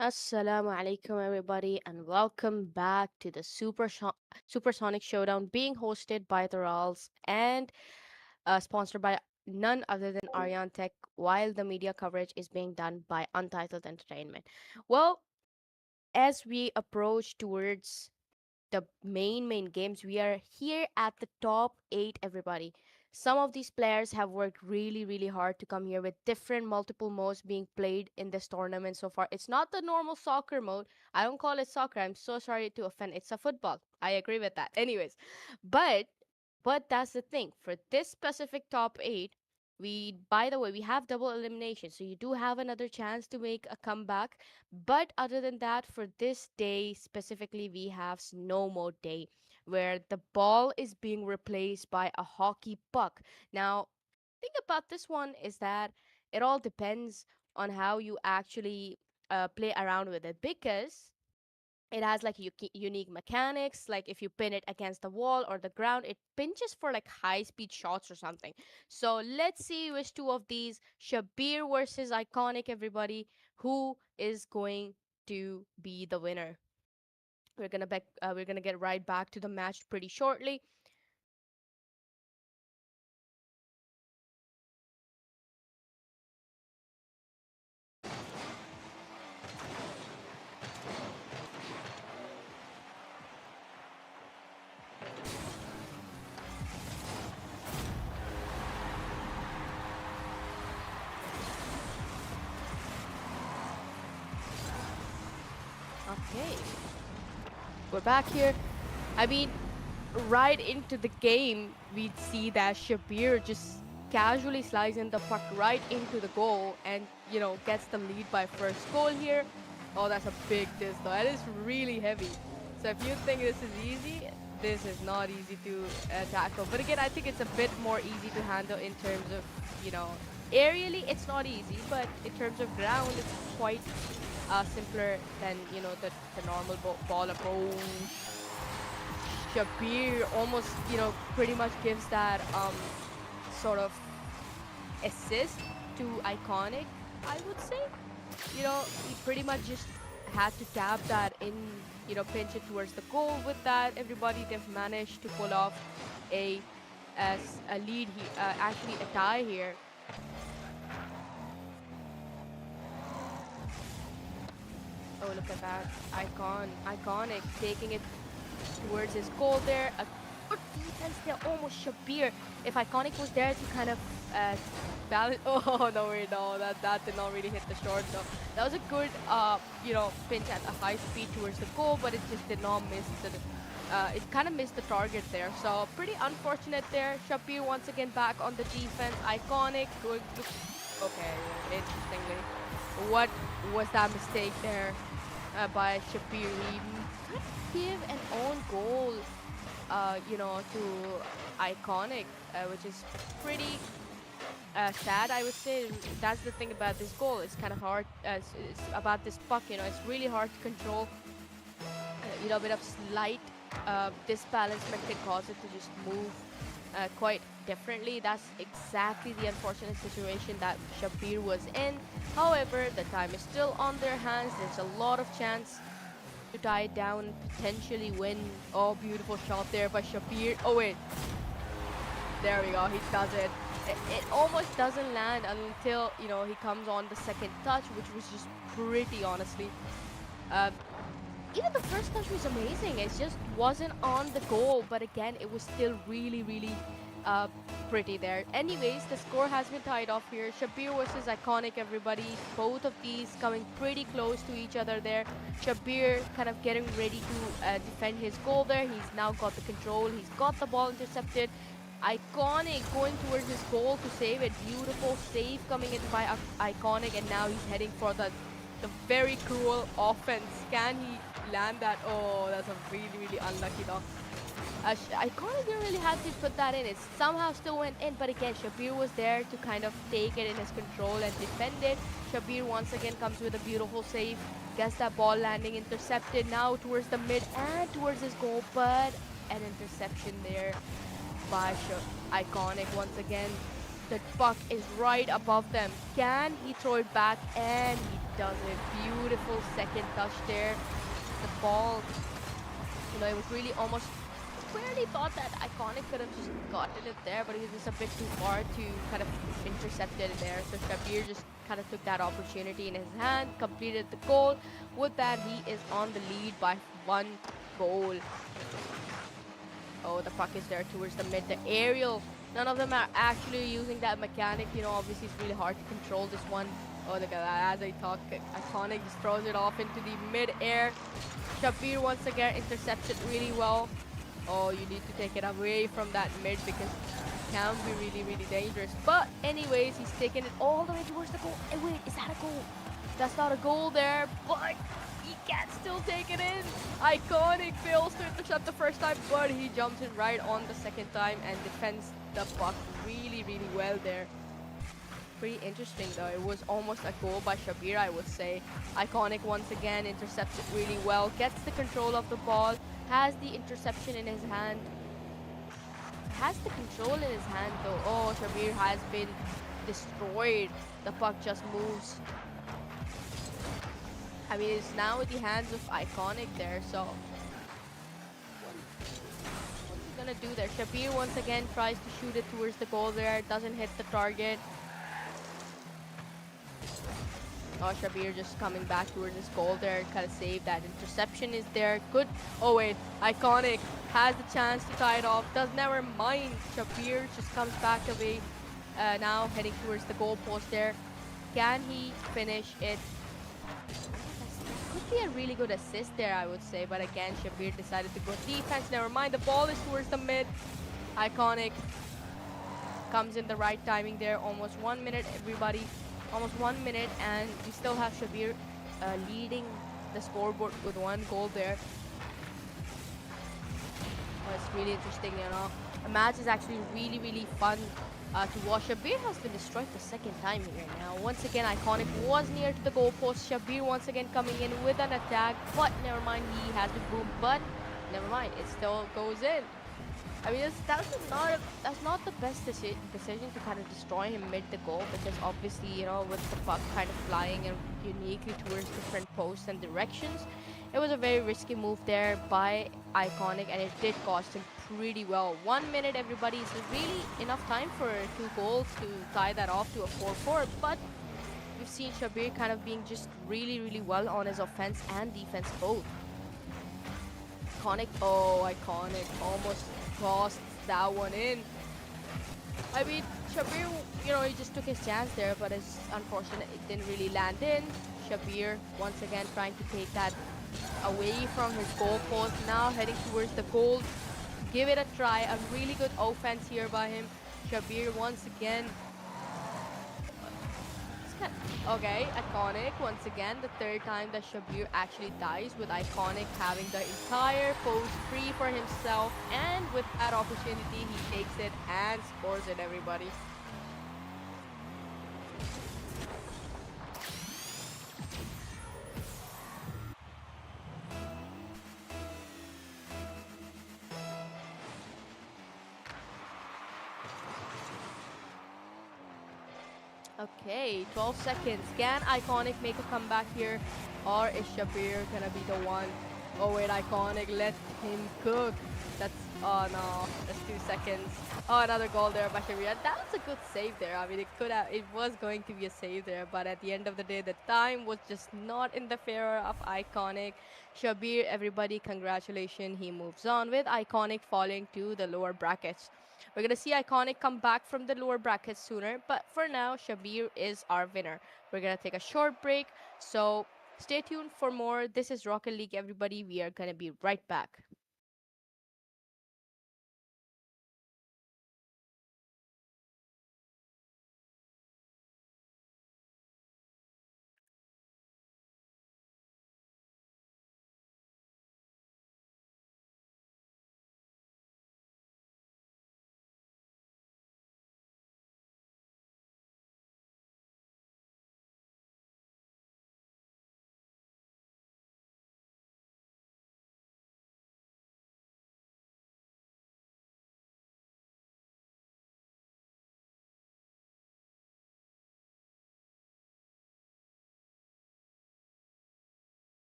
Assalamu alaikum, everybody, and welcome back to the Supersonic Showdown being hosted by the RALS and sponsored by none other than Aryan Tech, while the media coverage is being done by Untitled Entertainment. Well, as we approach towards the main games, we are here at the top 8, everybody. Some of these players have worked really hard to come here with different multiple modes being played in this tournament so far. It's not the normal soccer mode. I don't call it soccer. I'm so sorry to offend. It's a football. I agree with that. Anyways, but but that's the thing. For this specific top 8, we by the way, we have double elimination. So you do have another chance to make a comeback. But other than that, for this day specifically, we have snow mode day, where the ball is being replaced by a hockey puck. Now, thing about this one is that it all depends on how you actually play around with it, because it has like unique mechanics. Like if you pin it against the wall or the ground, it pinches for like high speed shots or something. So let's see which two of these, Shabir versus Iconic, everybody, who is going to be the winner. We're gonna get right back to the match pretty shortly. Okay, we're back here. I mean, right into the game, we'd see that Shabir just casually slides in the puck right into the goal and, gets the lead by first goal here. Oh, that's a big diss though. That is really heavy. So if you think this is easy, this is not easy to tackle. But again, I think it's a bit more easy to handle in terms of, you know, aerially it's not easy, but in terms of ground, it's quite simpler than, the normal ball approach. Shabir almost, pretty much gives that sort of assist to Iconic, I would say. He pretty much just had to tap that in, pinch it towards the goal. With that, everybody, they've managed to pull off a as a lead here, actually a tie here. Oh, look at that. Iconic taking it towards his goal there. A good defense there, almost Shabir. If Iconic was there to kind of balance. Oh, no, that did not really hit the short. So that was a good, pinch at a high speed towards the goal, but it just did not miss the. It kind of missed the target there. So pretty unfortunate there. Shabir once again back on the defense. Iconic going. Okay, interestingly, what was that mistake there by Shabir? He give an own goal, to Iconic, which is pretty sad, I would say. That's the thing about this goal. It's kind of hard. It's about this puck. It's really hard to control. A bit of slight disbalancement can cause it to just move quite differently. That's exactly the unfortunate situation that Shabir was in. However, the time is still on their hands. There's a lot of chance to tie it down, potentially win. Oh, beautiful shot there by Shabir. Oh, wait. There we go. He does it. It almost doesn't land until, he comes on the second touch, which was just pretty, honestly. Um, Even the first touch was amazing. It just wasn't on the goal. But again, it was still really uh, pretty there. Anyways, the score has been tied off here. Shabir versus Iconic, everybody. Both of these coming pretty close to each other there. Shabir kind of getting ready to defend his goal there. He's now got the control. He's got the ball intercepted. Iconic going towards his goal to save it. Beautiful save coming in by Iconic, and now he's heading for the very cruel offense. Can he land that? Oh, that's a really unlucky knock. Iconic didn't really have to put that in. It somehow still went in, but again, Shabir was there to kind of take it in his control and defend it. Shabir once again comes with a beautiful save, gets that ball landing, intercepted now towards the mid and towards his goal, but an interception there by Iconic once again. The puck is right above them. Can he throw it back? And he does it. Beautiful second touch there. The ball, it was really almost really thought that Iconic could have just gotten it there, but he was just a bit too far to kind of intercept it there. So Shabir just kind of took that opportunity in his hand, completed the goal. With that, he is on the lead by 1 goal. Oh, the puck is there towards the mid. The aerial, none of them are actually using that mechanic. Obviously it's really hard to control this one. Oh, look at that. As I talk, Iconic just throws it off into the mid-air. Shabir once again intercepts it really well. Oh, you need to take it away from that mid because it can be really, really dangerous. But anyways, he's taking it all the way towards the goal. Hey, wait, is that a goal? That's not a goal there, but he can still take it in. Iconic fails to intercept the first time, but he jumps in right on the second time and defends the puck really, really well there. Pretty interesting though. It was almost a goal by Shabir, I would say. Iconic once again intercepts it really well, gets the control of the ball, has the interception in his hand. Has the control in his hand though. Oh, Shabir has been destroyed. The puck just moves. I mean, it's now in the hands of Iconic there, so what's he gonna do there? Shabir once again tries to shoot it towards the goal there, doesn't hit the target. Oh, Shabir just coming back towards his goal there, kind of saved that. Interception is there. Good. Oh, wait. Iconic has the chance to tie it off. Does never mind. Shabir just comes back away. Now heading towards the goal post there. Can he finish it? Could be a really good assist there, I would say. But again, Shabir decided to go defense. Never mind. The ball is towards the mid. Iconic comes in the right timing there. Almost 1 minute, everybody. Almost 1 minute, and we still have Shabir leading the scoreboard with 1 goal there. Oh, it's really interesting, The match is actually really, really fun to watch. Shabir has been destroyed the second time here now. Once again, Iconic was near to the goal post. Shabir once again coming in with an attack, but never mind, he has been boomed, but never mind, it still goes in. I mean, that's not the best decision to kind of destroy him mid the goal, because obviously, with the puck kind of flying and uniquely towards different posts and directions, it was a very risky move there by Iconic, and it did cost him pretty well. 1 minute, everybody, is really enough time for 2 goals to tie that off to a 4-4, but we've seen Shabir kind of being just really, really well on his offense and defense both. Iconic, Iconic almost tossed that one in. I mean, Shabir, he just took his chance there, but it's unfortunate it didn't really land in. Shabir once again trying to take that away from his goal post. Now heading towards the goal. Give it a try. A really good offense here by him. Shabir once again. Okay, Iconic once again, the 3rd time that Shabir actually dies, with Iconic having the entire post free for himself, and with that opportunity he takes it and scores it, everybody. Okay, 12 seconds. Can Iconic make a comeback here? Or is Shabir gonna be the one? Oh wait, Iconic, let him cook. Oh no, that's 2 seconds. Oh, another goal there by Shabir. That was a good save there. I mean, it was going to be a save there, but at the end of the day, the time was just not in the favor of Iconic. Shabir, everybody, congratulations. He moves on, with Iconic falling to the lower brackets. We're going to see Iconic come back from the lower brackets sooner, but for now, Shabir is our winner. We're going to take a short break, so stay tuned for more. This is Rocket League, everybody. We are going to be right back.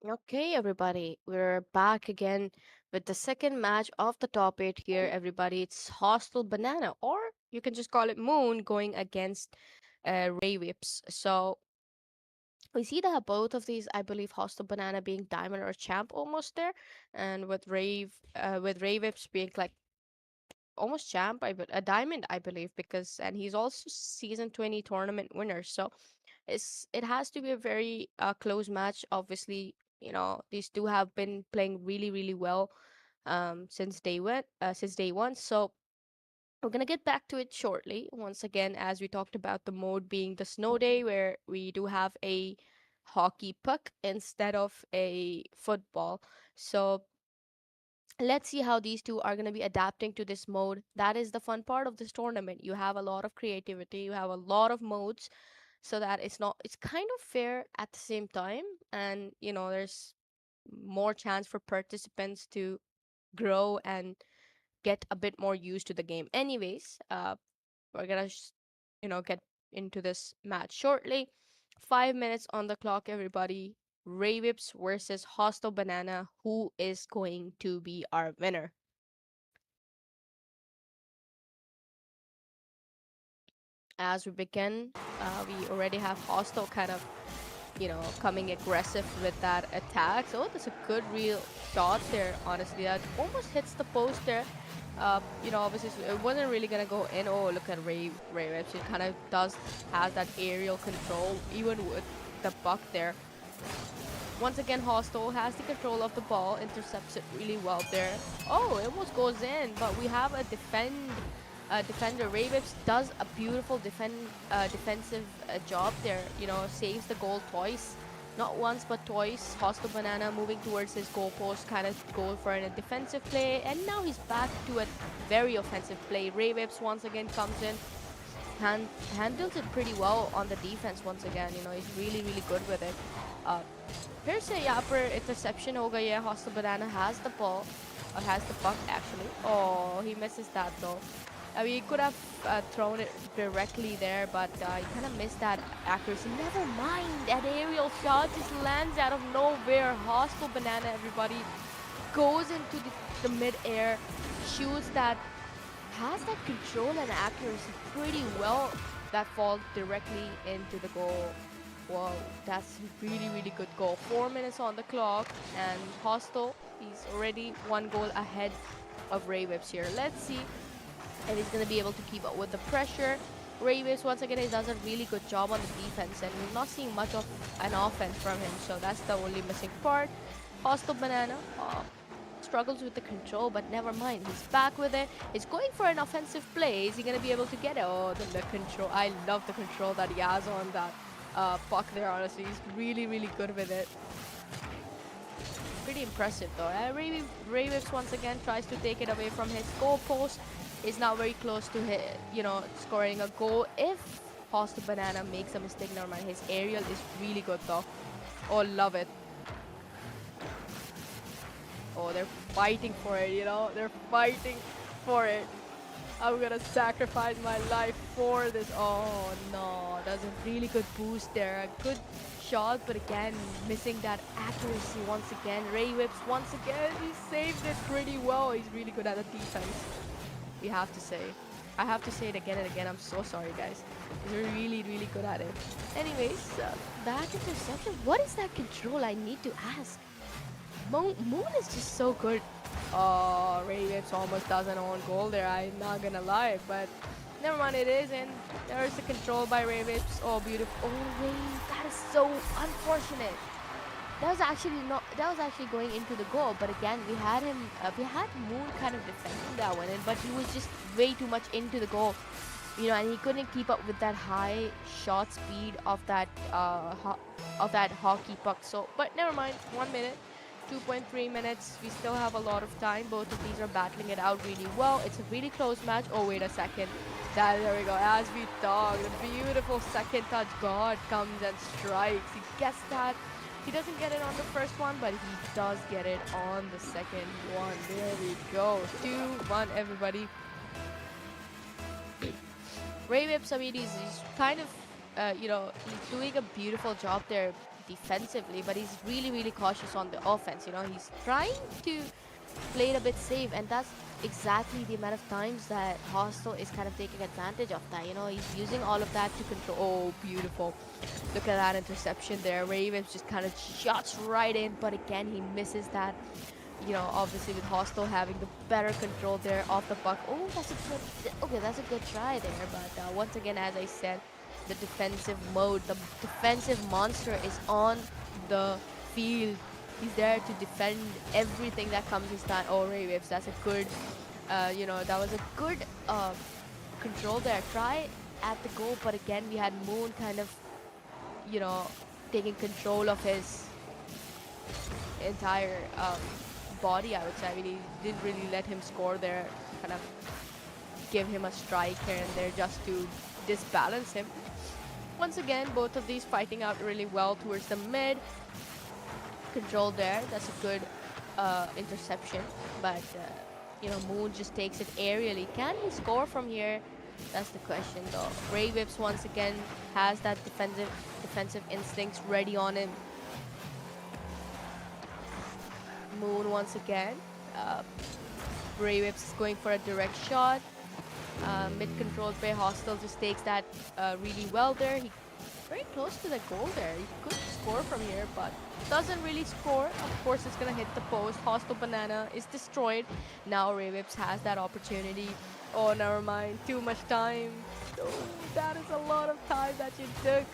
Okay, everybody, we're back again with the second match of the top eight here. Everybody, it's Hostile Banana, or you can just call it Moon, going against Ray Whips. So we see that both of these, I believe, Hostile Banana being Diamond or Champ almost there, and with Ray Whips being like almost champ, a diamond, I believe, because and he's also season 20 tournament winner. So it has to be a very close match. Obviously, these two have been playing really, really well since day one. So we're gonna get back to it shortly. Once again, as we talked about the mode being the snow day, where we do have a hockey puck instead of a football. So let's see how these two are going to be adapting to this mode. That is the fun part of this tournament. You have a lot of creativity, you have a lot of modes, so that it's kind of fair at the same time. And there's more chance for participants to grow and get a bit more used to the game. Anyways, we're gonna get into this match shortly. 5 minutes on the clock, everybody. Ray Whips versus Hostile Banana. Who is going to be our winner? As we begin, we already have Hostile kind of, coming aggressive with that attack. So that's a good real shot there, honestly. That almost hits the post there. Obviously it wasn't really gonna go in. Oh, look at Ray Whips. He kind of does have that aerial control, even with the buck there. Once again, Hostel has the control of the ball, intercepts it really well there. Oh, it almost goes in, but we have a defender. Ravens does a beautiful defensive job there. Saves the goal twice, not once but twice. Hostel Banana moving towards his goal post, kind of go for a defensive play, and now he's back to a very offensive play. Ravens once again comes in, handles it pretty well on the defense once again. He's really, really good with it. Uh, फिर से यहाँ पर interception हो गई है. Hostile Banana has the ball, or has the puck actually. Oh, he misses that though. I mean, he could have thrown it directly there, but he kind of missed that accuracy. Never mind, that aerial shot just lands out of nowhere. Hostile Banana, everybody, goes into the mid-air, shoots that, has that control and accuracy pretty well, that falls directly into the goal. Whoa, that's really, really good goal. 4 minutes on the clock, and Hostel, he's already one goal ahead of Ray Whips here. Let's see if he's going to be able to keep up with the pressure. Ray Whips, once again, he does a really good job on the defense, and we're not seeing much of an offense from him, so that's the only missing part. Hostel Banana struggles with the control, but never mind. He's back with it. He's going for an offensive play. Is he going to be able to get it? Oh, the control. I love the control that he has on that puck there, honestly. He's really, really good with it. Pretty impressive, though. Ray Whips once again tries to take it away from his goal post. Is now very close to hit, scoring a goal. If Hostel Banana makes a mistake, never mind. His aerial is really good, though. Oh, love it. Oh, they're fighting for it, They're fighting for it. I'm gonna sacrifice my life for this. Oh no, that's a really good boost there. A good shot, but again, missing that accuracy once again. Ray Whips once again, he saved it pretty well. He's really good at the defense, we have to say. I have to say it again and again. I'm so sorry, guys. He's really, really good at it. Anyways, that interception. What is that control? I need to ask. Moon is just so good. Oh, Ray Whips almost does an own goal there. I'm not gonna lie, but never mind, it is, and there's the control by Ray Whips. Oh, beautiful. Oh, Ray, that is so unfortunate. That was actually not. That was actually going into the goal, but again, we had Moon kind of defending that one, but he was just way too much into the goal. And he couldn't keep up with that high shot speed of that hockey puck. So, but never mind. 1 minute. 2.3 minutes. We still have a lot of time. Both of these are battling it out really well. It's a really close match. Oh, wait a second. There we go. As we talk, the beautiful second touch. God comes and strikes. He gets that. He doesn't get it on the first one, but he does get it on the second one. There we go. 2-1, everybody. Ray Whips, I mean, he's kind of, he's doing a beautiful job there, defensively, but he's really, really cautious on the offense. You know, he's trying to play it a bit safe, and that's exactly the amount of times that Hostel is kind of taking advantage of that. You know, he's using all of that to control. Oh, beautiful. Look at that interception there. Ravens just kind of shots right in, but again, he misses that. You know, obviously with Hostel having the better control there off the puck. Oh, that's a good, okay, that's a good try there. But once again, as I said, the defensive mode, the defensive monster is on the field. He's there to defend everything that comes his time. Oh, Ray Whips, that's a good, you know, that was a good control there. Try at the goal, but again, we had Moon kind of, you know, taking control of his entire body, I would say. I mean, he didn't really let him score there, kind of give him a strike here and there just to disbalance him. Once again, both of these fighting out really well towards the mid. Control there. That's a good interception. But, you know, Moon just takes it aerially. Can he score from here? That's the question, though. Ray Whips, once again, has that defensive instincts ready on him. Moon, once again. Ray Whips is going for a direct shot. Mid-control play. Hostel just takes that really well there. He very close to the goal there. He could score from here, but doesn't really score. Of course, it's going to hit the post. Hostile Banana is destroyed. Now Ray Whips has that opportunity. Oh, never mind. Too much time. Oh, that is a lot of time that you took,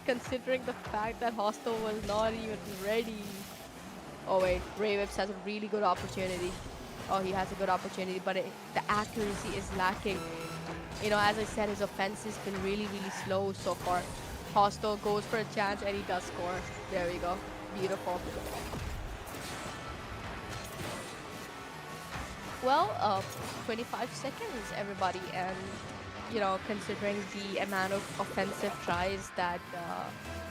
considering the fact that Hostile was not even ready. Oh, wait. Ray Whips has a really good opportunity. Oh, he has a good opportunity, but the accuracy is lacking. You know, as I said, his offense has been really, really slow so far. Hostel goes for a chance and he does score. There we go. Beautiful. Well, 25 seconds, everybody. And, you know, considering the amount of offensive tries that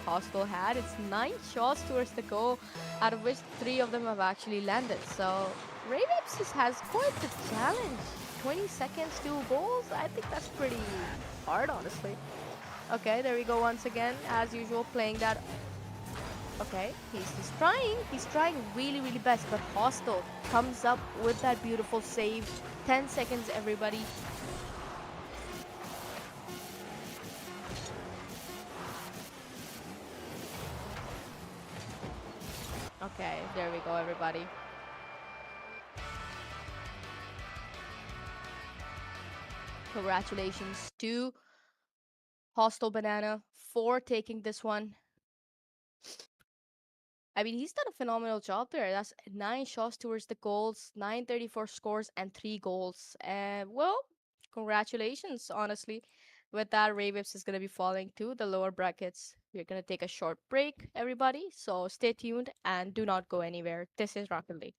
Hostel had, it's 9 shots towards the goal, out of which 3 of them have actually landed. So, Ravens has quite the challenge. 20 seconds, 2 goals? I think that's pretty hard, honestly. Okay, there we go once again. As usual, playing that. Okay, he's trying. He's trying really, really best. But Hostel comes up with that beautiful save. 10 seconds, everybody. Okay, there we go, everybody. Congratulations to Hostel Banana for taking this one. I mean, he's done a phenomenal job there. That's 9 shots towards the goals, 934 scores, and 3 goals. And well, congratulations, honestly. With that, Ray Whips is going to be falling to the lower brackets. We're going to take a short break, everybody. So stay tuned and do not go anywhere. This is Rocket League.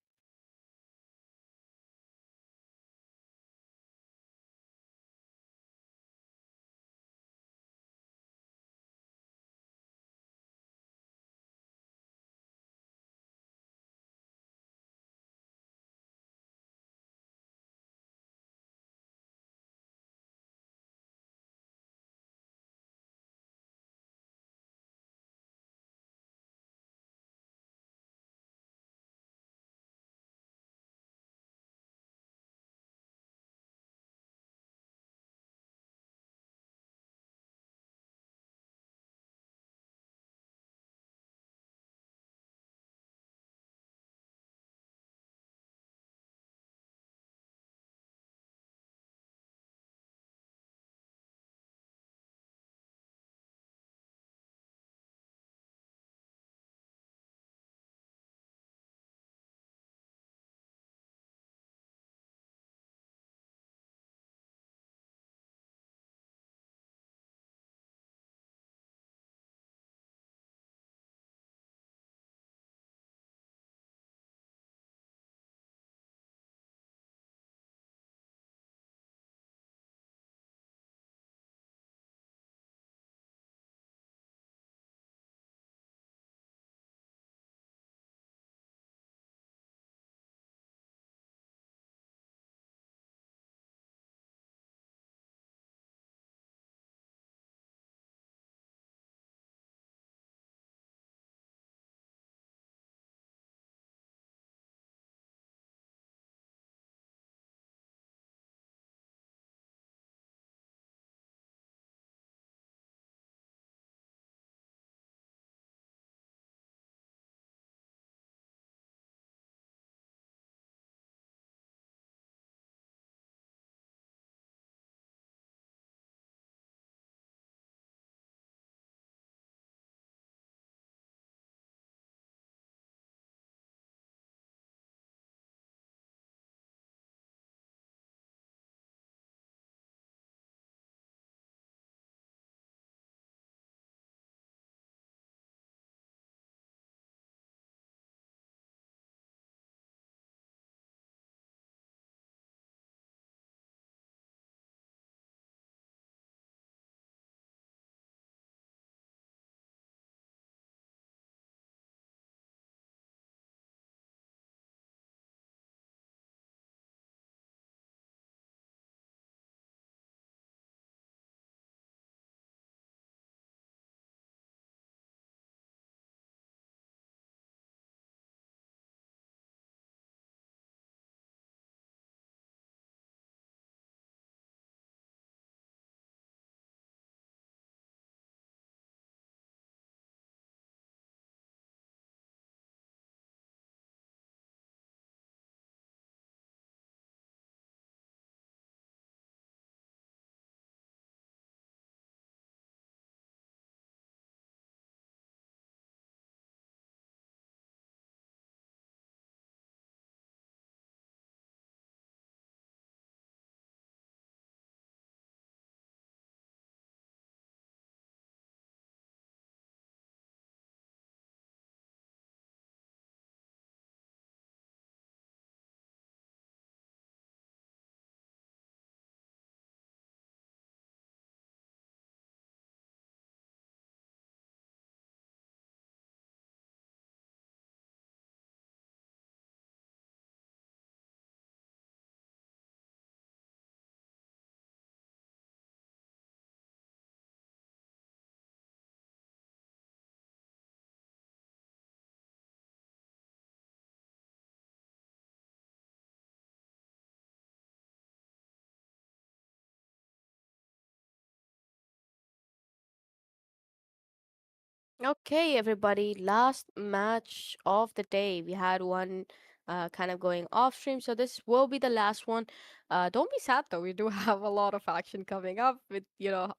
Okay, everybody, last match of the day. We had one kind of going off stream, so this will be the last one. Don't be sad though, we do have a lot of action coming up with,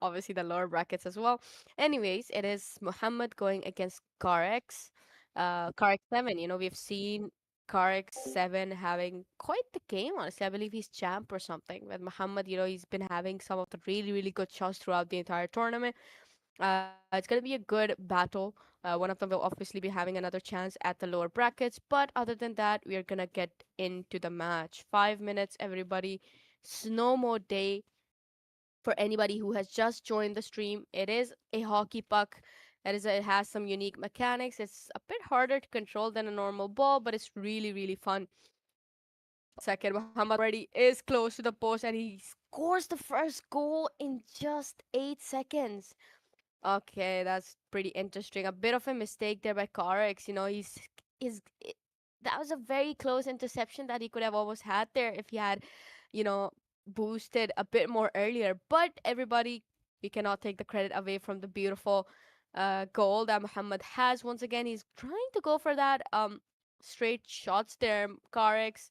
obviously the lower brackets as well. Anyways, it is Muhammad going against Karex. Karex 7, we've seen Karex 7 having quite the game, honestly. I believe he's champ or something. With Muhammad, he's been having some of the really, really good shots throughout the entire tournament. It's going to be a good battle. One of them will obviously be having another chance at the lower brackets. But other than that, we are going to get into the match. 5 minutes, everybody. Snow mode day for anybody who has just joined the stream. It is a hockey puck. It has some unique mechanics. It's a bit harder to control than a normal ball, but it's really, really fun. Second, Muhammad already is close to the post and he scores the first goal in just 8 seconds. Okay, that's pretty interesting. A bit of a mistake there by Carex. That was a very close interception that he could have almost had there if he had, you know, boosted a bit more earlier. But everybody, we cannot take the credit away from the beautiful goal that Muhammad has. Once again, he's trying to go for that straight shots there, Carex.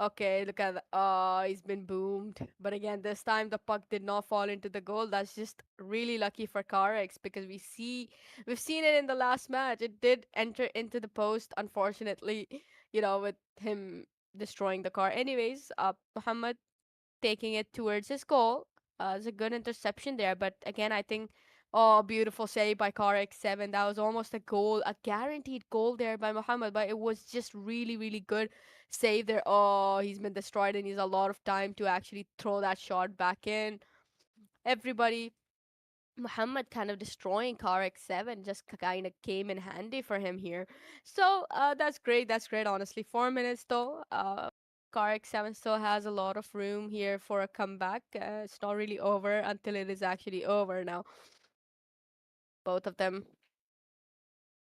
Okay, look at that. Oh, he's been boomed. But again, this time the puck did not fall into the goal. That's just really lucky for Carex because we've seen it in the last match. It did enter into the post, unfortunately, with him destroying the car. Anyways, Muhammad taking it towards his goal. It's a good interception there, but again, I think, oh, beautiful save by Karex 7. That was almost a goal, a guaranteed goal there by Muhammad, but it was just really, really good save there. Oh, he's been destroyed and he's a lot of time to actually throw that shot back in. Everybody, Muhammad kind of destroying car X7 just kind of came in handy for him here. So that's great. That's great, honestly. 4 minutes though. Car X7 still has a lot of room here for a comeback. It's not really over until it is actually over now. Both of them.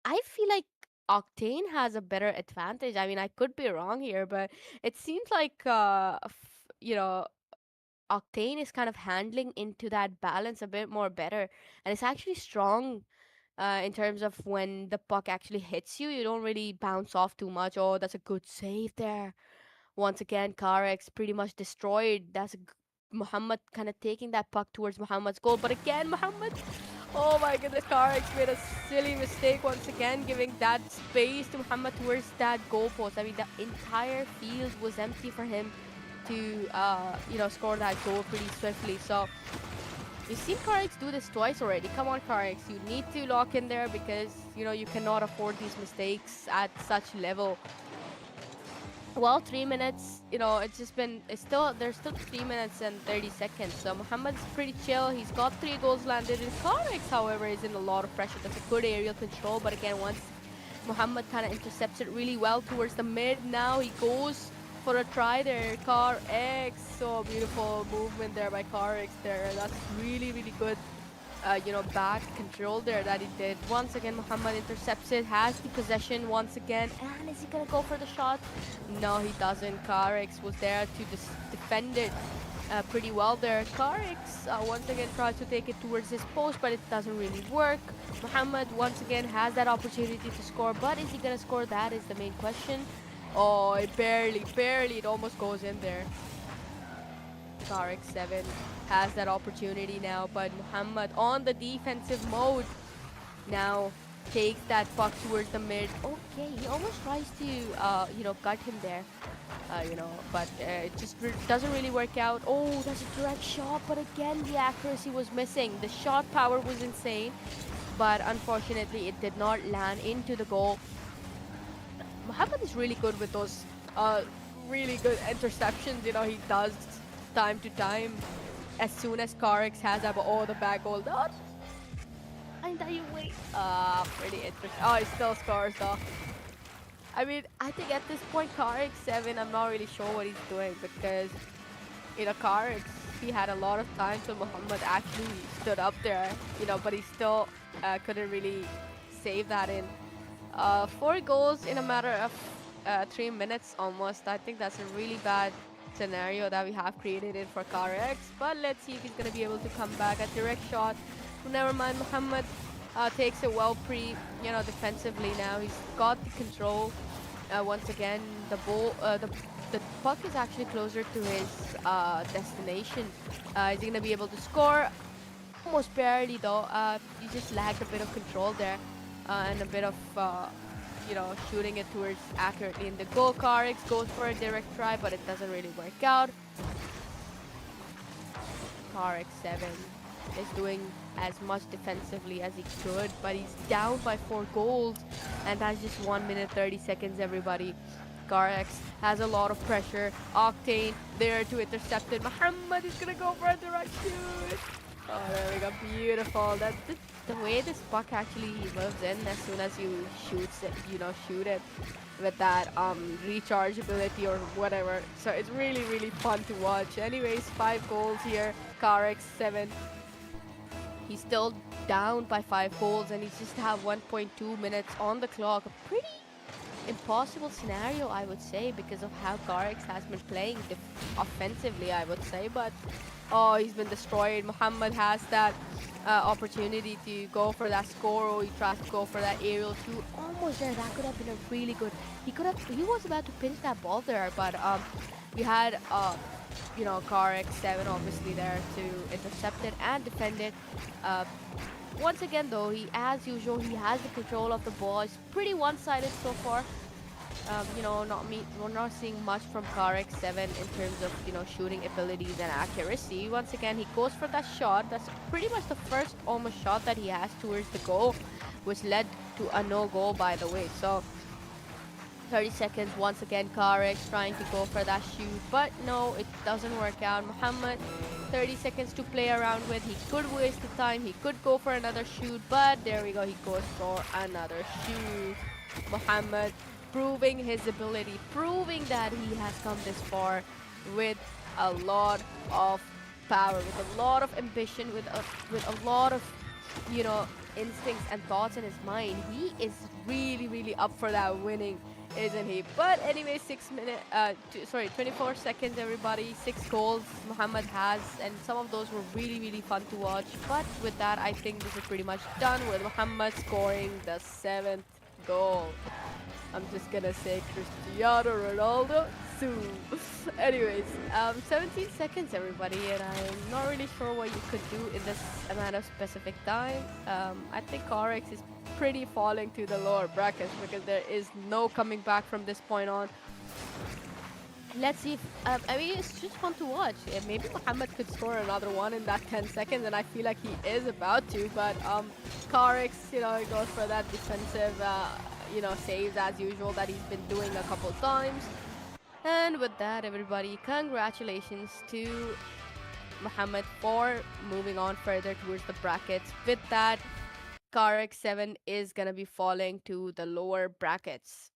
I feel like Octane has a better advantage. I mean, I could be wrong here, but it seems like, Octane is kind of handling into that balance a bit more better. And it's actually strong in terms of when the puck actually hits you. You don't really bounce off too much. Oh, that's a good save there. Once again, Karex pretty much destroyed. Muhammad kind of taking that puck towards Muhammad's goal. But again, Muhammad, oh my goodness, Karex made a silly mistake once again, giving that space to Muhammad towards that goal post. I mean, the entire field was empty for him to, score that goal pretty swiftly. So you've seen Karex do this twice already. Come on, Karex, you need to lock in there because, you cannot afford these mistakes at such level. Well, 3 minutes, there's still 3 minutes and 30 seconds. So Muhammad's pretty chill. He's got 3 goals landed. And Karex, however, is in a lot of pressure. That's a good aerial control. But again, once Muhammad kind of intercepts it really well towards the mid, now he goes for a try there. Karex, so beautiful movement there by Karex there. That's really, really good back control there that he did. Once again, Muhammad intercepts it, has the possession once again, and is he gonna go for the shot? No, he doesn't. Karex was there to defend it pretty well there. Karex once again tries to take it towards his post, but it doesn't really work. Muhammad once again has that opportunity to score, but is he gonna score? That is the main question. Oh, it barely, it almost goes in there. Tariq 7 has that opportunity now, but Muhammad on the defensive mode now takes that puck towards the mid. Okay, he almost tries to, cut him there, but it just doesn't really work out. Oh, that's a direct shot, but again, the accuracy was missing. The shot power was insane, but unfortunately, it did not land into the goal. Muhammad is really good with those really good interceptions. He does time to time. As soon as Karex has that, oh, the back goal. Not. And that you wait. Pretty interesting. Oh, he still scores though. I mean, I think at this point, Karex 7, I'm not really sure what he's doing because, Karex, he had a lot of time till Muhammad actually stood up there, but he still couldn't really save that in. 4 goals in a matter of 3 minutes almost. I think that's a really bad scenario that we have created it for Karex. But let's see if he's going to be able to come back. A direct shot. Never mind, Muhammad takes it well defensively now. He's got the control. Once again, the puck is actually closer to his destination. Is he gonna be able to score? Almost barely though. You just lacked a bit of control there, and a bit of shooting it towards accurately in the goal. Karix goes for a direct try, but it doesn't really work out. Karix 7 is doing as much defensively as he could, but he's down by 4 goals, and that's just 1 minute 30 seconds. Everybody. Garex has a lot of pressure. Octane there to intercept it. Muhammad is gonna go for a direct shoot. Oh, there we go. Beautiful. That's the way this puck actually moves in as soon as you shoot it with that recharge ability or whatever. So it's really, really fun to watch. Anyways, 5 goals here. Karex 7. He's still down by 5 goals, and he just have 1.2 minutes on the clock. A pretty impossible scenario, I would say, because of how Garex has been playing offensively, I would say. But oh, he's been destroyed. Muhammad has that opportunity to go for that score, or he tries to go for that aerial too. Almost there. That could have been a really good. He was about to pinch that ball there, but we had Garex 7 obviously there to intercept it and defend it. Uh, Once again, though, as usual, he has the control of the ball. It's pretty one-sided so far. We're not seeing much from Karex 7 in terms of, shooting abilities and accuracy. Once again, he goes for that shot. That's pretty much the first almost shot that he has towards the goal, which led to a no-goal, by the way. So 30 seconds, once again, Karex trying to go for that shoot, but no, it doesn't work out. Muhammad, 30 seconds to play around with. He could waste the time, he could go for another shoot, but there we go, he goes for another shoot. Muhammad proving his ability, proving that he has come this far with a lot of power, with a lot of ambition, with a lot of, you know, instincts and thoughts in his mind. He is really, really up for that winning, isn't he? But anyway, 24 seconds, everybody. 6 goals Muhammad has, and some of those were really, really fun to watch. But with that, I think this is pretty much done with Muhammad scoring the 7th goal. I'm just gonna say Cristiano Ronaldo soon. Anyways, 17 seconds, everybody, and I'm not really sure what you could do in this amount of specific time. I think RX is pretty falling to the lower brackets because there is no coming back from this point on. Let's see if, I mean, it's just fun to watch. Maybe Muhammad could score another one in that 10 seconds, and I feel like he is about to, but Karix, goes for that defensive, saves as usual that he's been doing a couple times. And with that, everybody, congratulations to Muhammad for moving on further towards the brackets. With that, Karix 7 is gonna be falling to the lower brackets.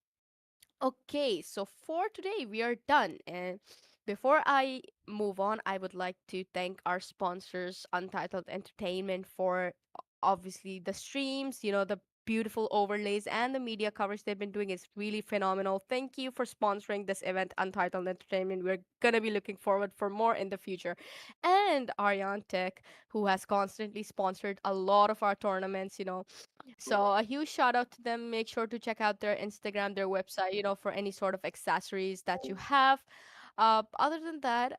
Okay, so for today we are done. And before I move on, I would like to thank our sponsors, Untitled Entertainment, for obviously the streams, the beautiful overlays and the media coverage they've been doing is really phenomenal. Thank you for sponsoring this event, Untitled Entertainment. We're gonna be looking forward for more in the future. And Aryan Tech, who has constantly sponsored a lot of our tournaments. So a huge shout out to them. Make sure to check out their Instagram, their website, for any sort of accessories that you have. Other than that,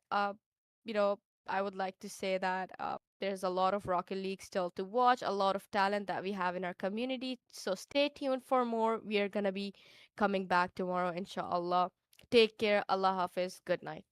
you know, I would like to say that there's a lot of Rocket League still to watch, a lot of talent that we have in our community. So stay tuned for more. We are gonna be coming back tomorrow, inshallah. Take care. Allah Hafiz. Good night.